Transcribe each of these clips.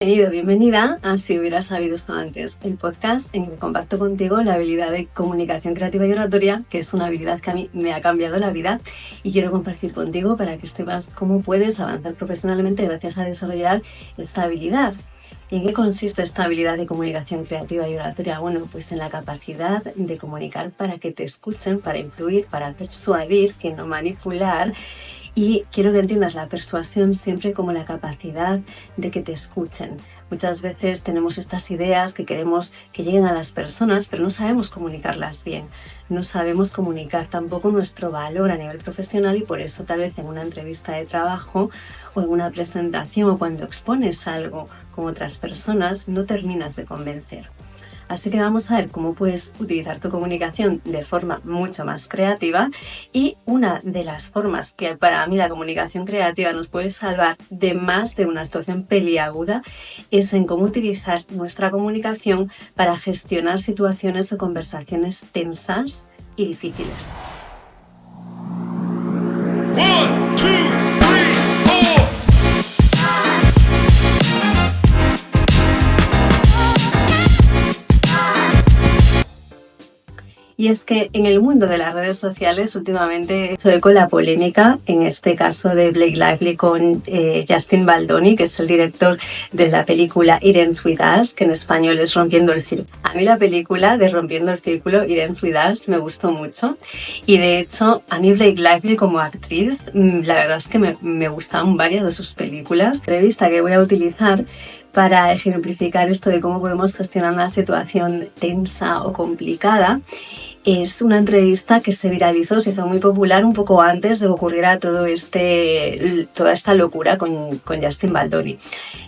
Bienvenido, bienvenida a Si hubieras sabido esto antes, el podcast en el que comparto contigo la habilidad de comunicación creativa y oratoria, que es una habilidad que a mí me ha cambiado la vida y quiero compartir contigo para que sepas cómo puedes avanzar profesionalmente gracias a desarrollar esta habilidad. ¿Y en qué consiste esta habilidad de comunicación creativa y oratoria? Bueno, pues en la capacidad de comunicar para que te escuchen, para influir, para persuadir, que no manipular. Y quiero que entiendas la persuasión siempre como la capacidad de que te escuchen. Muchas veces tenemos estas ideas que queremos que lleguen a las personas, pero no sabemos comunicarlas bien. No sabemos comunicar tampoco nuestro valor a nivel profesional y por eso tal vez en una entrevista de trabajo o en una presentación o cuando expones algo con otras personas no terminas de convencer. Así que vamos a ver cómo puedes utilizar tu comunicación de forma mucho más creativa y una de las formas que para mí la comunicación creativa nos puede salvar de más de una situación peliaguda es en cómo utilizar nuestra comunicación para gestionar situaciones o conversaciones tensas y difíciles. One, two. Y es que en el mundo de las redes sociales últimamente se ve con la polémica, en este caso de Blake Lively con Justin Baldoni, que es el director de la película It Ends With Us, que en español es Rompiendo el Círculo. A mí la película de Rompiendo el Círculo, It Ends With Us, me gustó mucho. Y de hecho, a mí Blake Lively como actriz, la verdad es que me gustan varias de sus películas. La entrevista que voy a utilizar para ejemplificar esto de cómo podemos gestionar una situación tensa o complicada es una entrevista que se viralizó, se hizo muy popular un poco antes de que ocurriera toda esta locura con Justin Baldoni.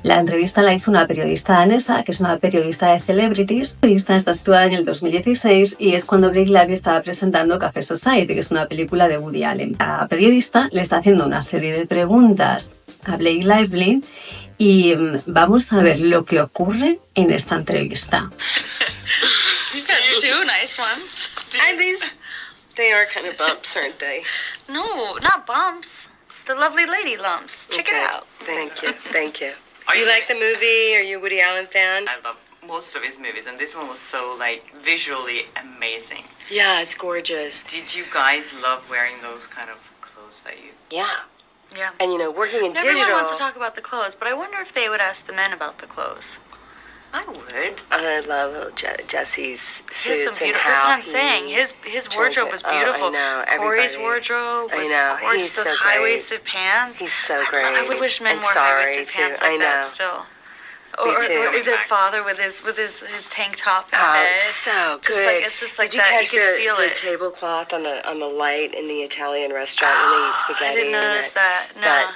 La entrevista la hizo una periodista danesa, que es una periodista de celebrities. La entrevista está situada en el 2016 y es cuando Blake Lively estaba presentando Café Society, que es una película de Woody Allen. La periodista le está haciendo una serie de preguntas a Blake Lively y vamos a ver lo que ocurre en esta entrevista. You've got two nice ones. And they are kind of bumps, aren't they? No, not bumps. The lovely lady lumps. Check it out. Thank you, thank you. Do you like the movie? Are you a Woody Allen fan? I love most of his movies, and this one was so, visually amazing. Yeah, it's gorgeous. Did you guys love wearing those kind of clothes that you... Yeah. Yeah. And, working in digital... Everyone wants to talk about the clothes, but I wonder if they would ask the men about the clothes. I would. I love Jesse's suits He has some and beautiful. That's what I'm saying. His wardrobe was beautiful. I know. Corey's wardrobe was gorgeous. Those so high-waisted pants. He's so great. I would wish men and wore high-waisted pants like that still. Me too. Or their father with his tank top and head. It's so good. It's just like Did that. You could feel the it. tablecloth on the light in the Italian restaurant when they eat spaghetti. I didn't notice that. No. But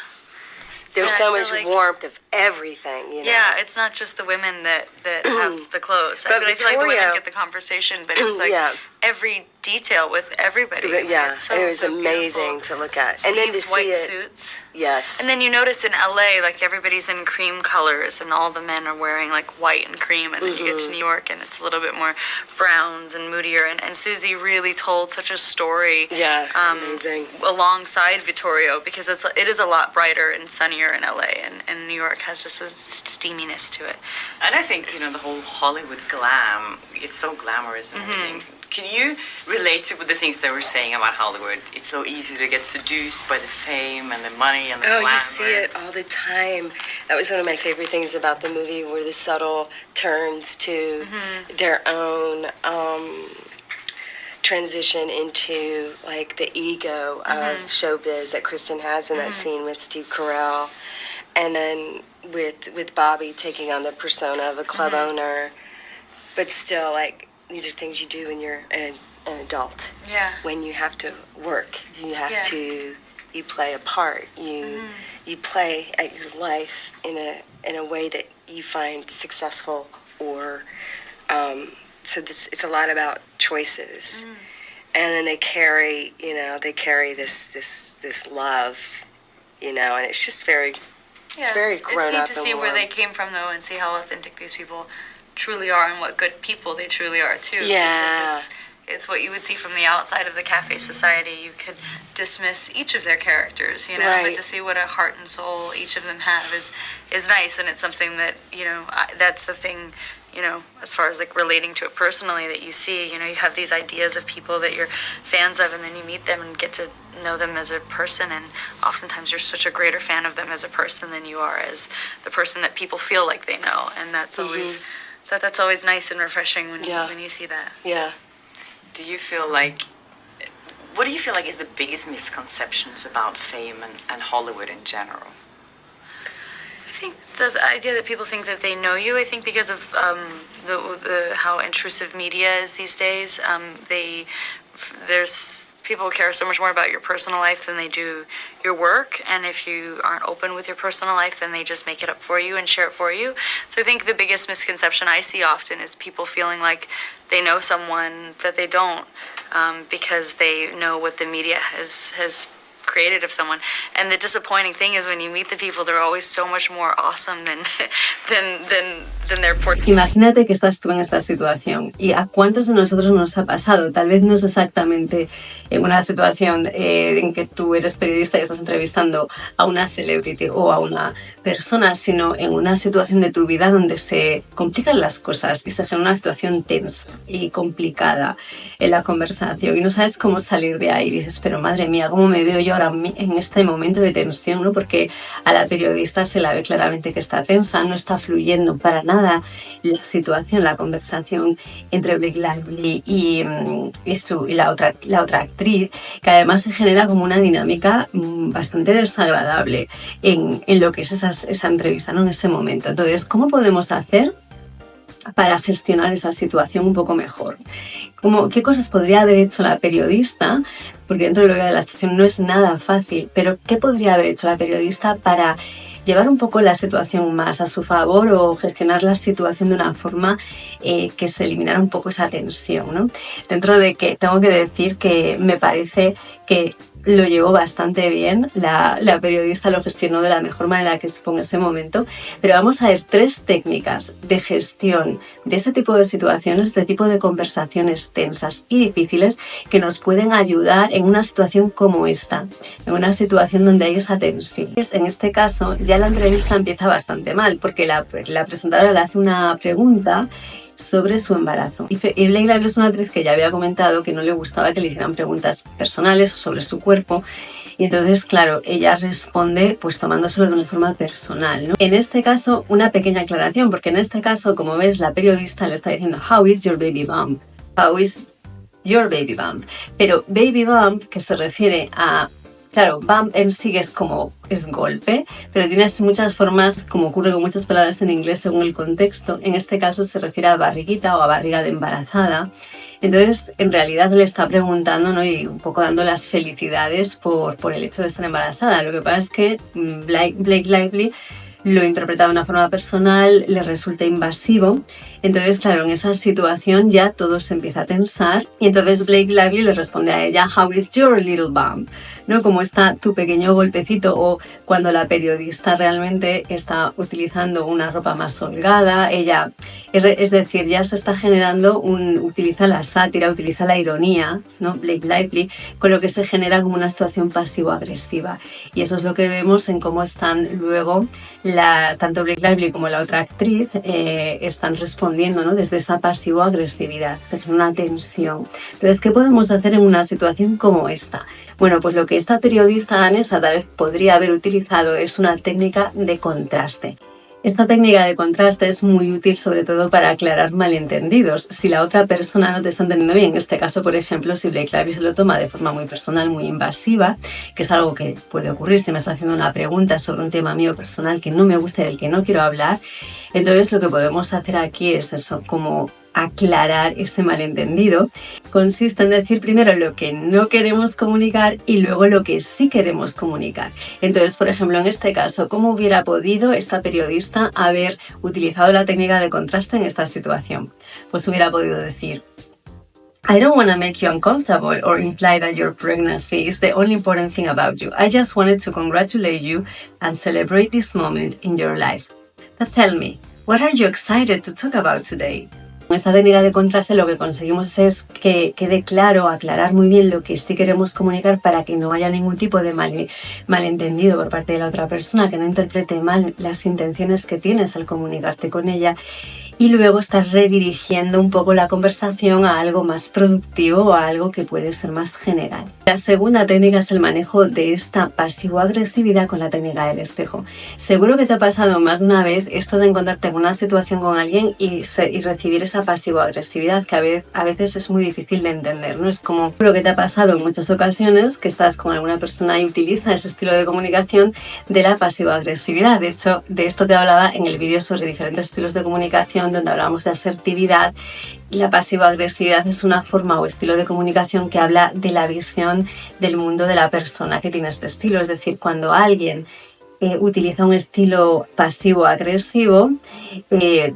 there's so much like, warmth of everything, Yeah, it's not just the women that have the clothes. But I feel like the women get the conversation, but it's like every detail with everybody. Yeah, it's so, it was so amazing beautiful. to look at. Steve's and then to see white it, suits. Yes. And then you notice in LA, everybody's in cream colors, and all the men are wearing white and cream. And then you get to New York, and it's a little bit more browns and moodier. And Susie really told such a story. Yeah, amazing. Alongside Vittorio, because it is a lot brighter and sunnier in LA, and New York has just a steaminess to it. And I think, the whole Hollywood glam, it's so glamorous and everything. Can you relate to the things they were saying about Hollywood? It's so easy to get seduced by the fame and the money and the glamour. You see it all the time. That was one of my favorite things about the movie, were the subtle turns to their own transition into the ego of showbiz that Kristen has in that scene with Steve Carell, and then with Bobby taking on the persona of a club owner, but still these are things you do when you're an adult. Yeah. When you have to work, you play a part. You play at your life in a way that you find successful, or so it's a lot about choices. And then they carry this love, and it's just very very grown up. It's neat to see where they came from, though, and see how authentic these people truly are and what good people they truly are, too. Yeah. Because it's what you would see from the outside of the cafe society. You could dismiss each of their characters, you know, Right. but to see what a heart and soul each of them have is nice, and it's something that, you know, that's the thing, you know, as far as like relating to it personally, that you see, you know, you have these ideas of people that you're fans of, and then you meet them and get to know them as a person, and oftentimes you're such a greater fan of them as a person than you are as the person that people feel like they know, and that's always that's always nice and refreshing when you see that. Yeah. Do you feel like, what do you feel like is the biggest misconceptions about fame and Hollywood in general? I think the idea that people think that they know you, I think because of the how intrusive media is these days, there's people care so much more about your personal life than they do your work, and if you aren't open with your personal life, then they just make it up for you and share it for you. So I think the biggest misconception I see often is people feeling like they know someone that they don't, because they know what the media has created of someone. And the disappointing thing is when you meet the people, they're always so much more awesome than their portrayal. Imagínate que estás tú en esta situación, y a cuántos de nosotros nos ha pasado. Tal vez no es exactamente en una situación en que tú eres periodista y estás entrevistando a una celebrity o a una persona, sino en una situación de tu vida donde se complican las cosas y se genera una situación tensa y complicada en la conversación, y no sabes cómo salir de ahí. Y dices, pero madre mía, ¿cómo me veo yo ahora en este momento de tensión, ¿no? Porque a la periodista se la ve claramente que está tensa, no está fluyendo para nada la situación, la conversación entre Blake Lively y la otra actriz, que además se genera como una dinámica bastante desagradable en lo que es esa entrevista, ¿no? En ese momento. Entonces, ¿cómo podemos hacer para gestionar esa situación un poco mejor? ¿Qué cosas podría haber hecho la periodista? Porque dentro de lo que de la situación no es nada fácil, pero ¿qué podría haber hecho la periodista para llevar un poco la situación más a su favor o gestionar la situación de una forma que se eliminara un poco esa tensión, ¿no? Dentro de que tengo que decir que me parece que lo llevó bastante bien, la periodista lo gestionó de la mejor manera que supo en ese momento, pero vamos a ver 3 técnicas de gestión de ese tipo de situaciones, de tipo de conversaciones tensas y difíciles que nos pueden ayudar en una situación como esta, en una situación donde hay esa tensión. En este caso ya la entrevista empieza bastante mal, porque la presentadora le hace una pregunta sobre su embarazo. Y Blake Lively es una actriz que ya había comentado que no le gustaba que le hicieran preguntas personales sobre su cuerpo, y entonces, claro, ella responde pues tomándoselo de una forma personal, ¿no? En este caso, una pequeña aclaración, porque en este caso, como ves, la periodista le está diciendo "How is your baby bump? How is your baby bump?". Pero baby bump, que se refiere a... Claro, bump en sí es golpe, pero tienes muchas formas, como ocurre con muchas palabras en inglés según el contexto. En este caso se refiere a barriguita o a barriga de embarazada. Entonces, en realidad le está preguntando, ¿no? Y un poco dando las felicidades por el hecho de estar embarazada. Lo que pasa es que Blake Lively lo interpreta de una forma personal, le resulta invasivo. Entonces, claro, en esa situación ya todo se empieza a tensar, y entonces Blake Lively le responde a ella "How is your little bump?", ¿no? ¿Cómo está tu pequeño golpecito? O cuando la periodista realmente está utilizando una ropa más holgada, ella, es decir, ya se está generando utiliza la sátira, utiliza la ironía, ¿no? Blake Lively, con lo que se genera como una situación pasivo-agresiva, y eso es lo que vemos en cómo están luego tanto Blake Lively como la otra actriz están respondiendo, ¿no? Desde esa pasivo-agresividad, se genera una tensión. Entonces, ¿qué podemos hacer en una situación como esta? Bueno, pues lo que esta periodista danesa tal vez podría haber utilizado es una técnica de contraste. Esta técnica de contraste es muy útil sobre todo para aclarar malentendidos. Si la otra persona no te está entendiendo bien, en este caso, por ejemplo, si Blake Lively se lo toma de forma muy personal, muy invasiva, que es algo que puede ocurrir si me está haciendo una pregunta sobre un tema mío personal que no me gusta y del que no quiero hablar, entonces lo que podemos hacer aquí es eso, como aclarar ese malentendido. Consiste en decir primero lo que no queremos comunicar y luego lo que sí queremos comunicar. Entonces, por ejemplo, en este caso, ¿cómo hubiera podido esta periodista haber utilizado la técnica de contraste en esta situación? Pues hubiera podido decir: "I don't want to make you uncomfortable or imply that your pregnancy is the only important thing about you. I just wanted to congratulate you and celebrate this moment in your life. But tell me, what are you excited to talk about today?". Con esta técnica de contraste lo que conseguimos es que quede claro, aclarar muy bien lo que sí queremos comunicar para que no haya ningún tipo de malentendido por parte de la otra persona, que no interprete mal las intenciones que tienes al comunicarte con ella. Y luego estás redirigiendo un poco la conversación a algo más productivo o a algo que puede ser más general. La segunda técnica es el manejo de esta pasivo-agresividad con la técnica del espejo. Seguro que te ha pasado más de una vez esto de encontrarte en una situación con alguien y recibir esa pasivo-agresividad que a veces es muy difícil de entender, ¿no? Es como lo que te ha pasado en muchas ocasiones, que estás con alguna persona y utiliza ese estilo de comunicación de la pasivo-agresividad. De hecho, de esto te hablaba en el vídeo sobre diferentes estilos de comunicación, donde hablamos de asertividad. La pasivo-agresividad es una forma o estilo de comunicación que habla de la visión del mundo de la persona que tiene este estilo. Es decir, cuando alguien utiliza un estilo pasivo-agresivo,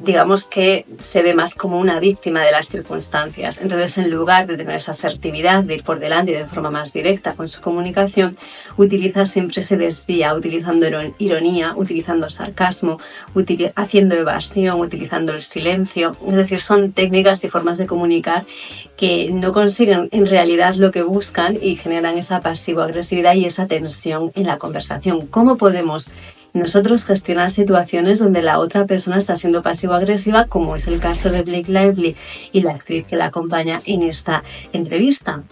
digamos que se ve más como una víctima de las circunstancias. Entonces, en lugar de tener esa asertividad, de ir por delante y de forma más directa con su comunicación, siempre se desvía, utilizando ironía, utilizando sarcasmo, haciendo evasión, utilizando el silencio. Es decir, son técnicas y formas de comunicar que no consiguen en realidad lo que buscan y generan esa pasivo-agresividad y esa tensión en la conversación. ¿Cómo podemos nosotros gestionar situaciones donde la otra persona está siendo pasivo-agresiva, como es el caso de Blake Lively y la actriz que la acompaña en esta entrevista?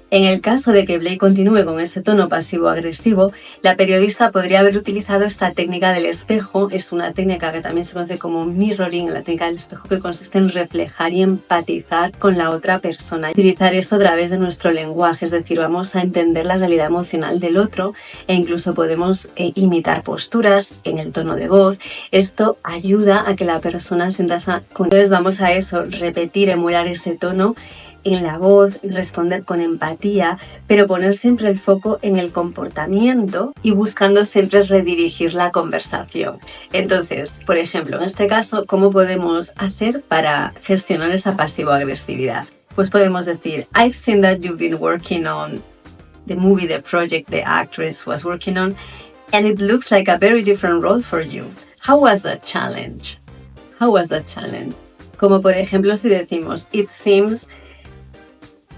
En el caso de que Blake continúe con ese tono pasivo-agresivo, la periodista podría haber utilizado esta técnica del espejo. Es una técnica que también se conoce como mirroring, la técnica del espejo, que consiste en reflejar y empatizar con la otra persona. Utilizar esto a través de nuestro lenguaje, es decir, vamos a entender la realidad emocional del otro e incluso podemos imitar posturas en el tono de voz. Esto ayuda a que la persona sienta esa... Entonces vamos a eso, repetir, emular ese tono en la voz, responder con empatía, pero poner siempre el foco en el comportamiento y buscando siempre redirigir la conversación. Entonces, por ejemplo, en este caso, ¿cómo podemos hacer para gestionar esa pasivo-agresividad? Pues podemos decir, I've seen that you've been working on the movie, the project the actress was working on, and it looks like a very different role for you. How was that challenge? How was that challenge? Como por ejemplo, si decimos,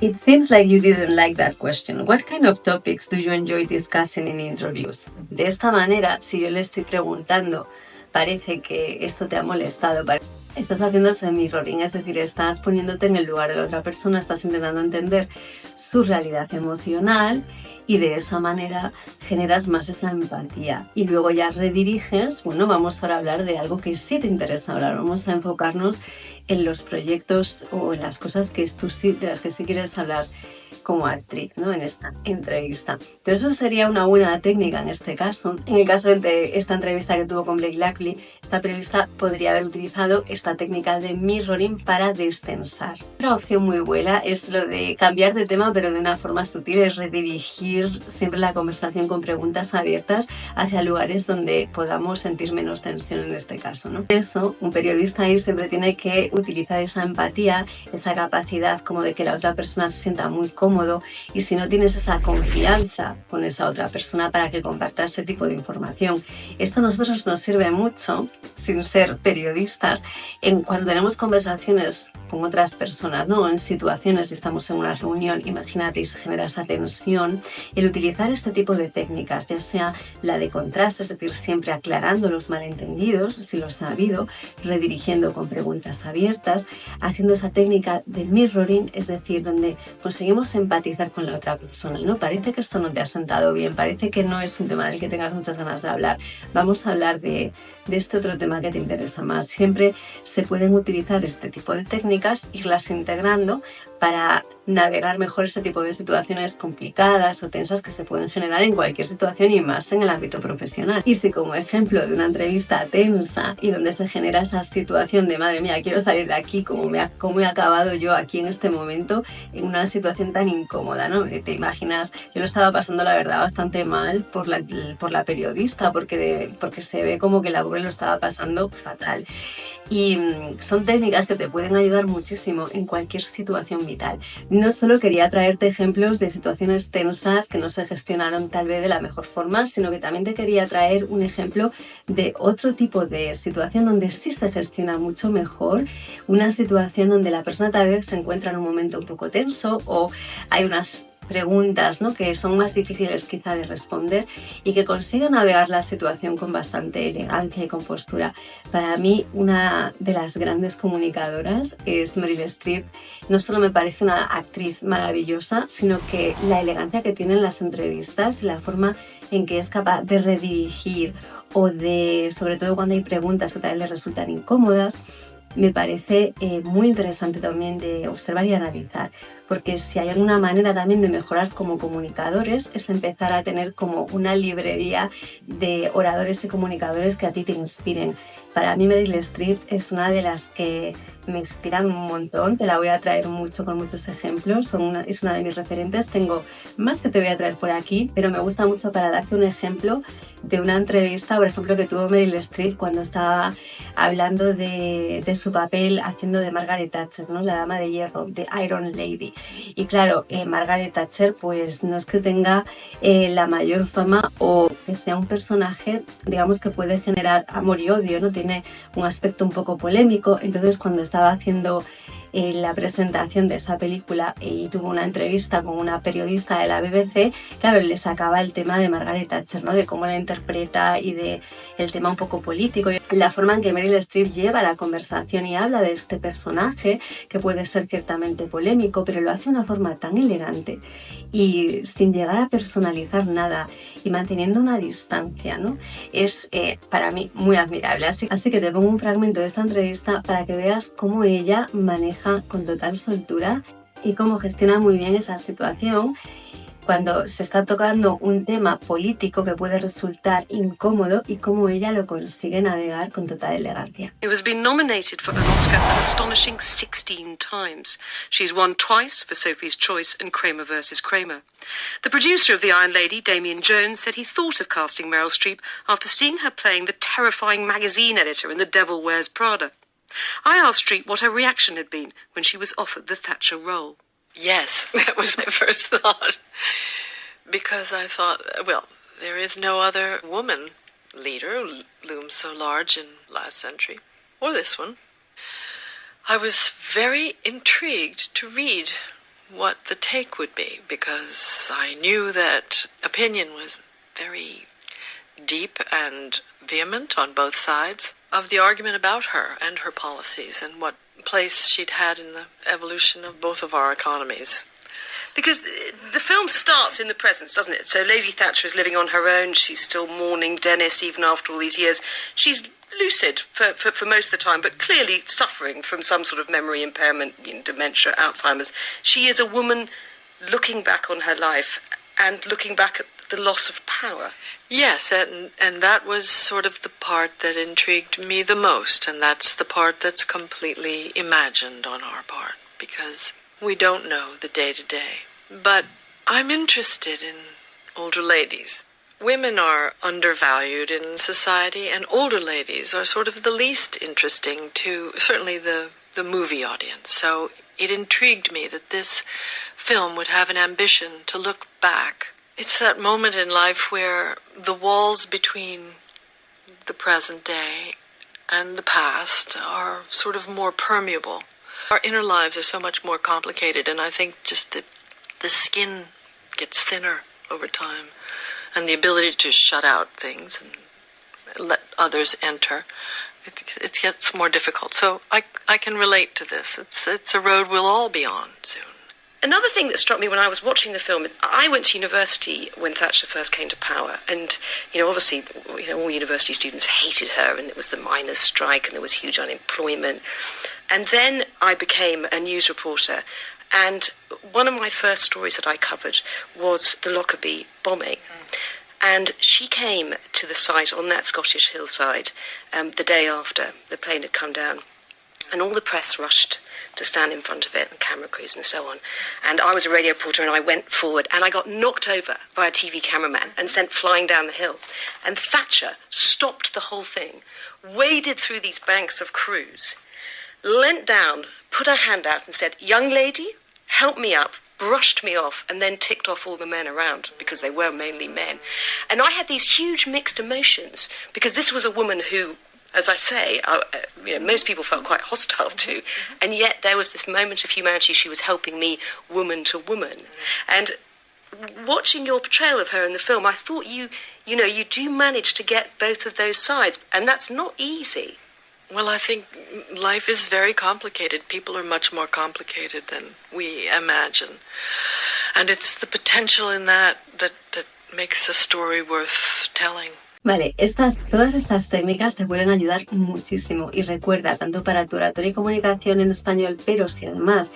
It seems like you didn't like that question. What kind of topics do you enjoy discussing in interviews? De esta manera, si yo le estoy preguntando, parece que esto te ha molestado, estás haciendo ese mirroring, es decir, estás poniéndote en el lugar de la otra persona, estás intentando entender su realidad emocional y de esa manera generas más esa empatía. Y luego ya rediriges, bueno, vamos ahora a hablar de algo que sí te interesa hablar, vamos a enfocarnos en los proyectos o en las cosas que de las que sí quieres hablar como actriz, ¿no? En esta entrevista. Entonces eso sería una buena técnica en este caso. En el caso de esta entrevista que tuvo con Blake Lively, esta periodista podría haber utilizado esta técnica de mirroring para destensar. Otra opción muy buena es lo de cambiar de tema, pero de una forma sutil, es redirigir siempre la conversación con preguntas abiertas hacia lugares donde podamos sentir menos tensión en este caso, ¿no? Por eso, un periodista ahí siempre tiene que utilizar esa empatía, esa capacidad como de que la otra persona se sienta muy cómoda, y si no tienes esa confianza con esa otra persona para que comparta ese tipo de información. Esto a nosotros nos sirve mucho, sin ser periodistas, cuando tenemos conversaciones con otras personas, ¿no? En situaciones, si estamos en una reunión, imagínate, y se genera esa tensión, el utilizar este tipo de técnicas, ya sea la de contraste, es decir, siempre aclarando los malentendidos, si los ha habido, redirigiendo con preguntas abiertas, haciendo esa técnica del mirroring, es decir, donde conseguimos empatizar con la otra persona, ¿no? Parece que esto no te ha sentado bien, parece que no es un tema del que tengas muchas ganas de hablar. Vamos a hablar de este otro tema que te interesa más. Siempre se pueden utilizar este tipo de técnicas, irlas integrando para navegar mejor este tipo de situaciones complicadas o tensas que se pueden generar en cualquier situación y más en el ámbito profesional. Y si como ejemplo de una entrevista tensa y donde se genera esa situación de madre mía, quiero salir de aquí, cómo he acabado yo aquí en este momento en una situación tan incómoda, ¿no? Te imaginas, yo lo estaba pasando la verdad bastante mal por la periodista porque se ve como que la pobre lo estaba pasando fatal. Y son técnicas que te pueden ayudar muchísimo en cualquier situación vital. No solo quería traerte ejemplos de situaciones tensas que no se gestionaron tal vez de la mejor forma, sino que también te quería traer un ejemplo de otro tipo de situación donde sí se gestiona mucho mejor, una situación donde la persona tal vez se encuentra en un momento un poco tenso o hay unas preguntas, ¿no?, que son más difíciles quizá de responder y que consiguen navegar la situación con bastante elegancia y compostura. Para mí, una de las grandes comunicadoras es Meryl Streep. No solo me parece una actriz maravillosa, sino que la elegancia que tiene en las entrevistas y la forma en que es capaz de redirigir o de, sobre todo cuando hay preguntas que tal vez le resultan incómodas, me parece muy interesante también de observar y analizar, porque si hay alguna manera también de mejorar como comunicadores es empezar a tener como una librería de oradores y comunicadores que a ti te inspiren. Para mí Meryl Streep es una de las que me inspiran un montón, te la voy a traer mucho con muchos ejemplos, es una de mis referentes, tengo más que te voy a traer por aquí, pero me gusta mucho para darte un ejemplo de una entrevista, por ejemplo, que tuvo Meryl Streep cuando estaba hablando de su papel haciendo de Margaret Thatcher, ¿no?, la dama de hierro, de Iron Lady. Y claro, Margaret Thatcher pues no es que tenga la mayor fama o que sea un personaje, digamos, que puede generar amor y odio, ¿no? Tiene un aspecto un poco polémico. Entonces cuando estaba haciendo la presentación de esa película y tuvo una entrevista con una periodista de la BBC, claro, le sacaba el tema de Margaret Thatcher, ¿no?, de cómo la interpreta y de el tema un poco político, la forma en que Meryl Streep lleva la conversación y habla de este personaje que puede ser ciertamente polémico, pero lo hace de una forma tan elegante y sin llegar a personalizar nada y manteniendo una distancia, ¿no? Es para mí muy admirable. Así que te pongo un fragmento de esta entrevista para que veas cómo ella maneja con total soltura y cómo gestiona muy bien esa situación cuando se está tocando un tema político que puede resultar incómodo y cómo ella lo consigue navegar con total elegancia. Who has been nominated for an Oscar an astonishing 16 times. She's won twice for Sophie's Choice and Kramer vs. Kramer. The producer of The Iron Lady, Damien Jones, said he thought of casting Meryl Streep after seeing her playing the terrifying magazine editor in The Devil Wears Prada. I asked Streep what her reaction had been when she was offered the Thatcher role. Yes, that was my first thought. Because I thought, well, there is no other woman leader who looms so large in last century, or this one. I was very intrigued to read what the take would be, because I knew that opinion was very deep and vehement on both sides of the argument about her and her policies and what place she'd had in the evolution of both of our economies. Because the film starts in the present, doesn't it? So Lady Thatcher is living on her own. She's still mourning Dennis even after all these years. She's lucid for most of the time, but clearly suffering from some sort of memory impairment, dementia, Alzheimer's. She is a woman looking back on her life and looking back at the loss of power. Yes, and that was sort of the part that intrigued me the most, and that's the part that's completely imagined on our part, because we don't know the day-to-day. But I'm interested in older ladies. Women are undervalued in society, and older ladies are sort of the least interesting to certainly the movie audience. So it intrigued me that this film would have an ambition to look back. It's that moment in life where the walls between the present day and the past are sort of more permeable. Our inner lives are so much more complicated, and I think just that the skin gets thinner over time, and the ability to shut out things and let others enter, it gets more difficult. So I can relate to this. It's a road we'll all be on soon. Another thing that struck me when I was watching the film, I went to university when Thatcher first came to power, and obviously all university students hated her, and it was the miners' strike, and there was huge unemployment. And then I became a news reporter, and one of my first stories that I covered was the Lockerbie bombing. And she came to the site on that Scottish hillside the day after the plane had come down. And all the press rushed to stand in front of it, and camera crews and so on. And I was a radio reporter, and I went forward, and I got knocked over by a TV cameraman and sent flying down the hill. And Thatcher stopped the whole thing, waded through these banks of crews, leant down, put her hand out and said, "Young lady, help me up," brushed me off, and then ticked off all the men around, because they were mainly men. And I had these huge mixed emotions, because this was a woman who, as I say, most people felt quite hostile to, and yet there was this moment of humanity. She was helping me woman to woman. And watching your portrayal of her in the film, I thought you do manage to get both of those sides, and that's not easy. Well, I think life is very complicated. People are much more complicated than we imagine. And it's the potential in that makes a story worth telling. Vale, todas estas técnicas te pueden ayudar muchísimo. Y recuerda, tanto para tu oratoria y comunicación en español, pero si además,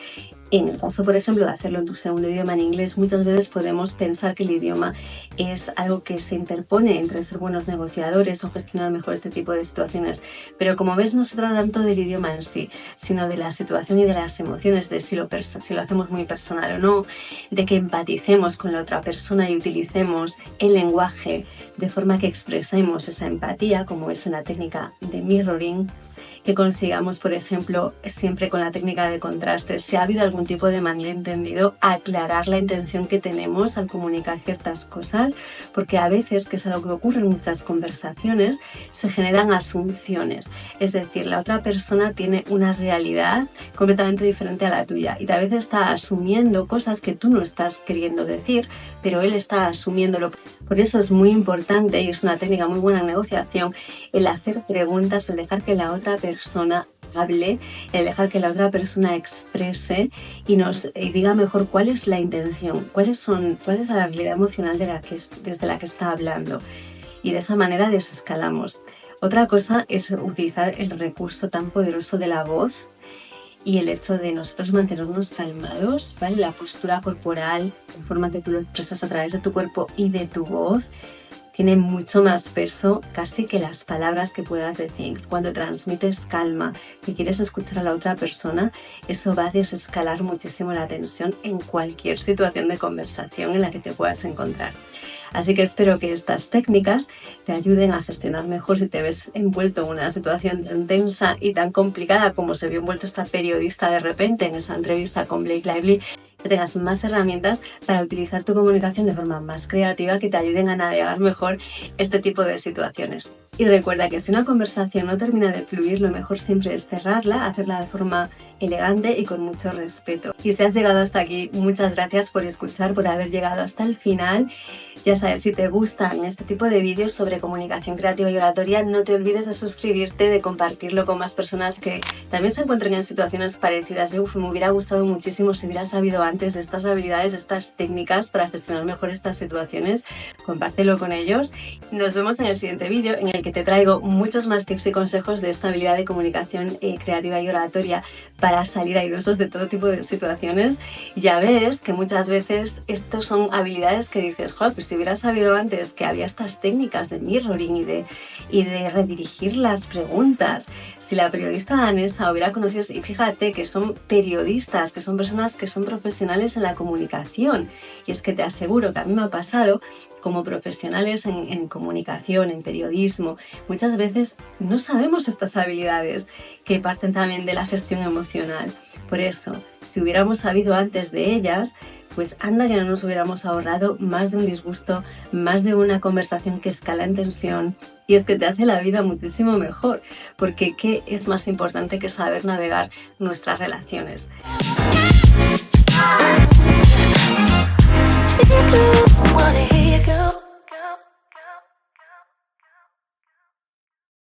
en el caso, por ejemplo, de hacerlo en tu segundo idioma, en inglés, muchas veces podemos pensar que el idioma es algo que se interpone entre ser buenos negociadores o gestionar mejor este tipo de situaciones. Pero como ves, no se trata tanto del idioma en sí, sino de la situación y de las emociones, de si lo hacemos muy personal o no, de que empaticemos con la otra persona y utilicemos el lenguaje de forma que expresemos esa empatía, como es en la técnica de mirroring, que consigamos, por ejemplo, siempre con la técnica de contraste, si ha habido algún tipo de malentendido, aclarar la intención que tenemos al comunicar ciertas cosas, porque a veces, que es algo que ocurre en muchas conversaciones, se generan asunciones, es decir, la otra persona tiene una realidad completamente diferente a la tuya y a veces está asumiendo cosas que tú no estás queriendo decir, pero él está asumiéndolo. Por eso es muy importante, y es una técnica muy buena en negociación, el hacer preguntas, el dejar que la otra persona hable, el dejar que la otra persona exprese y nos diga mejor cuál es la intención, cuál es la realidad emocional desde la que está hablando. Y de esa manera desescalamos. Otra cosa es utilizar el recurso tan poderoso de la voz y el hecho de nosotros mantenernos calmados, ¿vale? La postura corporal, la forma que tú lo expresas a través de tu cuerpo y de tu voz, tiene mucho más peso casi que las palabras que puedas decir. Cuando transmites calma, que quieres escuchar a la otra persona, eso va a desescalar muchísimo la tensión en cualquier situación de conversación en la que te puedas encontrar. Así que espero que estas técnicas te ayuden a gestionar mejor si te ves envuelto en una situación tan tensa y tan complicada como se vio envuelto esta periodista de repente en esa entrevista con Blake Lively, que tengas más herramientas para utilizar tu comunicación de forma más creativa que te ayuden a navegar mejor este tipo de situaciones. Y recuerda que si una conversación no termina de fluir, lo mejor siempre es cerrarla, hacerla de forma elegante y con mucho respeto. Y si has llegado hasta aquí, muchas gracias por escuchar, por haber llegado hasta el final. Ya sabes, si te gustan este tipo de vídeos sobre comunicación creativa y oratoria, no te olvides de suscribirte, de compartirlo con más personas que también se encuentren en situaciones parecidas. Me hubiera gustado muchísimo si hubieras sabido antes de estas habilidades, estas técnicas para gestionar mejor estas situaciones. Compártelo con ellos. Nos vemos en el siguiente vídeo, en el que te traigo muchos más tips y consejos de esta habilidad de comunicación creativa y oratoria para salir airosos de todo tipo de situaciones. Ya ves que muchas veces estas son habilidades que dices, joder, pues si hubiera sabido antes que había estas técnicas de mirroring y de redirigir las preguntas, si la periodista danesa hubiera conocido, y fíjate que son periodistas, que son personas que son profesionales en la comunicación, y es que te aseguro que a mí me ha pasado como profesionales en comunicación, en periodismo, muchas veces no sabemos estas habilidades que parten también de la gestión emocional. Por eso, si hubiéramos sabido antes de ellas, pues anda que no nos hubiéramos ahorrado más de un disgusto, más de una conversación que escala en tensión. Y es que te hace la vida muchísimo mejor, porque ¿qué es más importante que saber navegar nuestras relaciones?